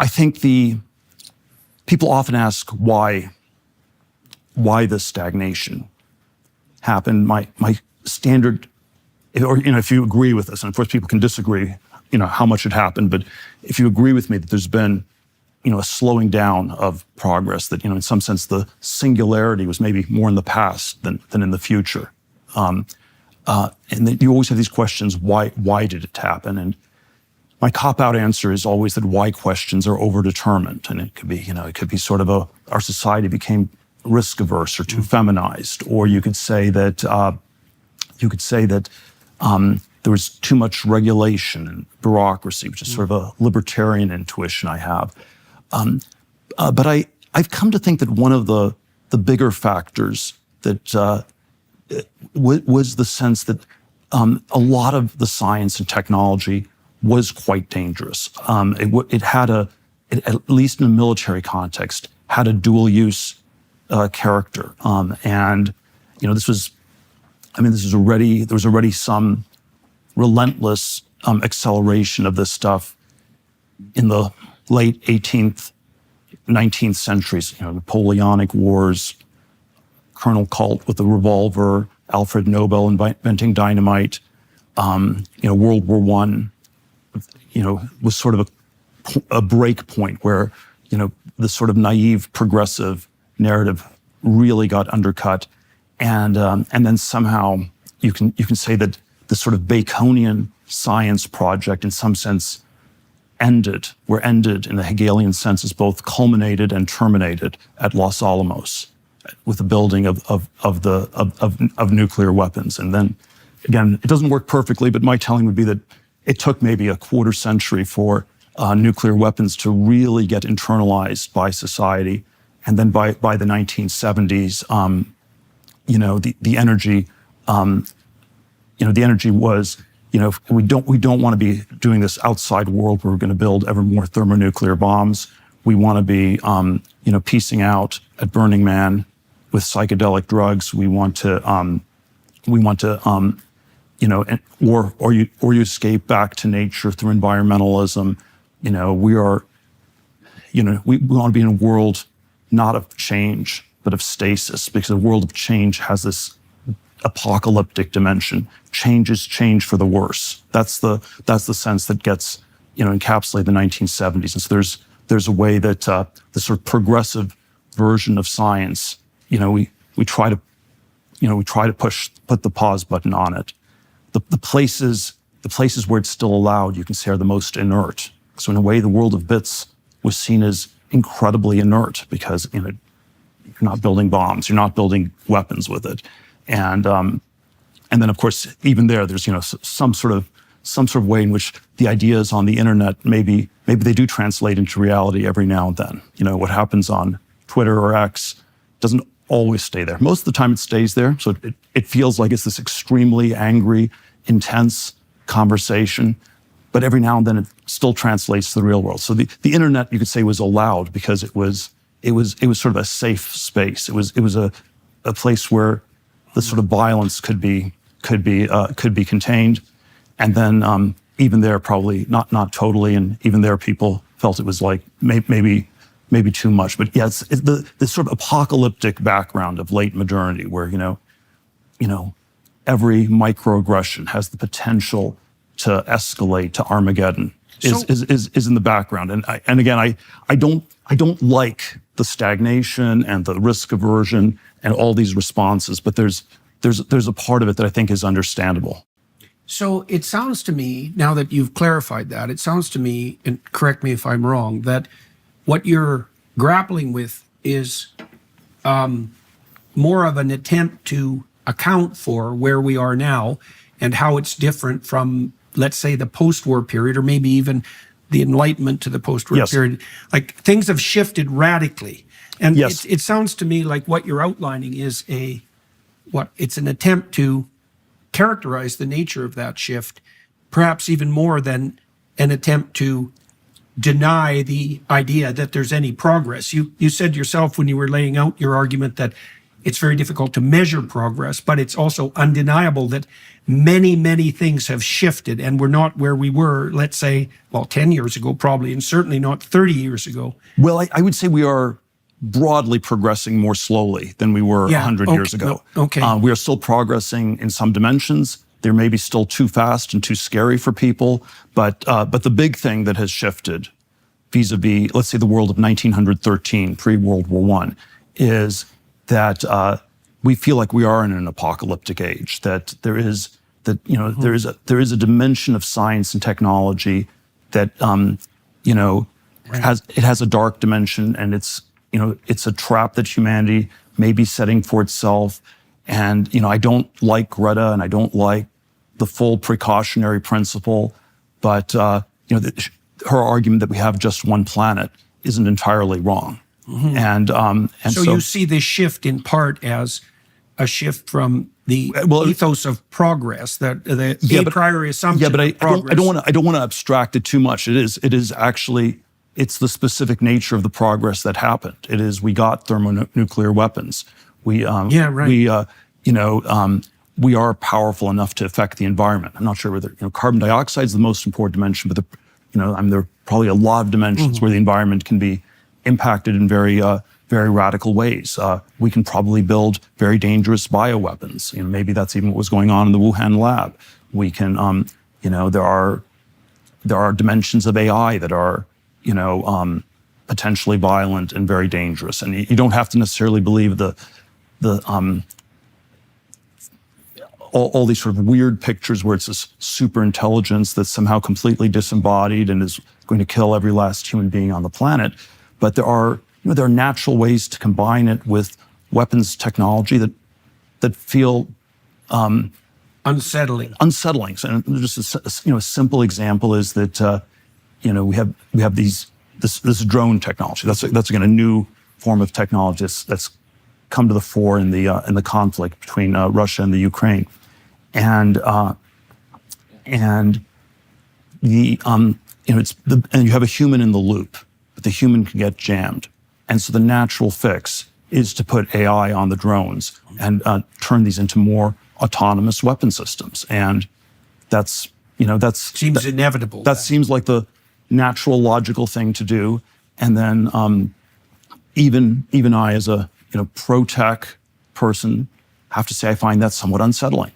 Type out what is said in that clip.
I think people often ask why this stagnation happened. My standard, or if you agree with this, and of course people can disagree, how much it happened, but if you agree with me that there's been, a slowing down of progress, that in some sense the singularity was maybe more in the past than in the future, and that you always have these questions: why did it happen? And my cop-out answer is always that why questions are overdetermined, and it could be sort of our society became risk averse or too feminized, or you could say that there was too much regulation and bureaucracy, which is sort of a libertarian intuition I have. But I've come to think that one of the bigger factors that was the sense that a lot of the science and technology was quite dangerous. It had at least in a military context, had a dual use character, and there was already some relentless acceleration of this stuff in the late 18th, 19th centuries. Napoleonic Wars, Colonel Colt with the revolver, Alfred Nobel inventing dynamite. World War I, was sort of a break point where the sort of naive progressive narrative really got undercut, and then somehow you can say that the sort of Baconian science project in some sense ended in the Hegelian sense, is both culminated and terminated at Los Alamos with the building of nuclear weapons. And then again, it doesn't work perfectly, but my telling would be that it took maybe a quarter century for nuclear weapons to really get internalized by society. And then by the 1970s, the energy, the energy was, we don't want to be doing this outside world where we're going to build ever more thermonuclear bombs. We want to be, piecing out at Burning Man with psychedelic drugs. We want to, or you escape back to nature through environmentalism. We want to be in a world not of change, but of stasis, because a world of change has this apocalyptic dimension. Change is change for the worse. That's the sense that gets, encapsulated the 1970s. And so there's a way that the sort of progressive version of science, we try to put the pause button on it. The places where it's still allowed, you can say, are the most inert. So in a way, the world of bits was seen as incredibly inert because you're not building bombs, you're not building weapons with it, and then of course even there's some sort of way in which the ideas on the internet maybe they do translate into reality every now and then. What happens on Twitter or X doesn't always stay there. Most of the time it stays there, so it feels like it's this extremely angry, intense conversation. But every now and then it still translates to the real world. So the internet, you could say, was allowed because it was sort of a safe space. It was a place where the sort of violence could be contained. And then even there, probably not totally, and even there people felt it was like maybe too much. But yeah, it's the sort of apocalyptic background of late modernity where every microaggression has the potential to escalate to Armageddon is in the background. And again, I don't like the stagnation and the risk aversion and all these responses, but there's a part of it that I think is understandable. So it sounds to me, now that you've clarified that, it sounds to me, and correct me if I'm wrong, that what you're grappling with is more of an attempt to account for where we are now and how it's different from, let's say, the post-war period, or maybe even the Enlightenment to the post-war period. Like, things have shifted radically. And it sounds to me like what you're outlining is it's an attempt to characterize the nature of that shift, perhaps even more than an attempt to deny the idea that there's any progress. You said yourself when you were laying out your argument that it's very difficult to measure progress, but it's also undeniable that many, many things have shifted, and we're not where we were, let's say, 10 years ago probably, and certainly not 30 years ago. Well, I would say we are broadly progressing more slowly than we were 100 years ago. We are still progressing in some dimensions. They're maybe still too fast and too scary for people, but the big thing that has shifted vis-a-vis, let's say, the world of 1913, pre-World War I, is that we feel like we are in an apocalyptic age. That there is there is a dimension of science and technology that has a dark dimension, and it's a trap that humanity may be setting for itself. And I don't like Greta, and I don't like the full precautionary principle, but her argument that we have just one planet isn't entirely wrong. And so you see this shift in part as a shift from the ethos of progress, that the a priori assumption. Yeah, but I don't want to abstract it too much. It is actually, it's the specific nature of the progress that happened. It is, we got thermonuclear weapons. We we are powerful enough to affect the environment. I'm not sure whether carbon dioxide is the most important dimension, but there are probably a lot of dimensions where the environment can be impacted in very radical ways. We can probably build very dangerous bioweapons. Maybe that's even what was going on in the Wuhan lab. We can, there are dimensions of AI that are, potentially violent and very dangerous. And you don't have to necessarily believe all these sort of weird pictures where it's this super intelligence that's somehow completely disembodied and is going to kill every last human being on the planet. But there are natural ways to combine it with weapons technology that feel unsettling. And just a simple example is that we have this drone technology. That's again a new form of technology that's come to the fore in the conflict between Russia and the Ukraine, and you have a human in the loop, but the human can get jammed, and so the natural fix is to put AI on the drones and turn these into more autonomous weapon systems, and that's seems inevitable. That seems like the natural, logical thing to do, and then even I, as a pro-tech person, have to say I find that somewhat unsettling.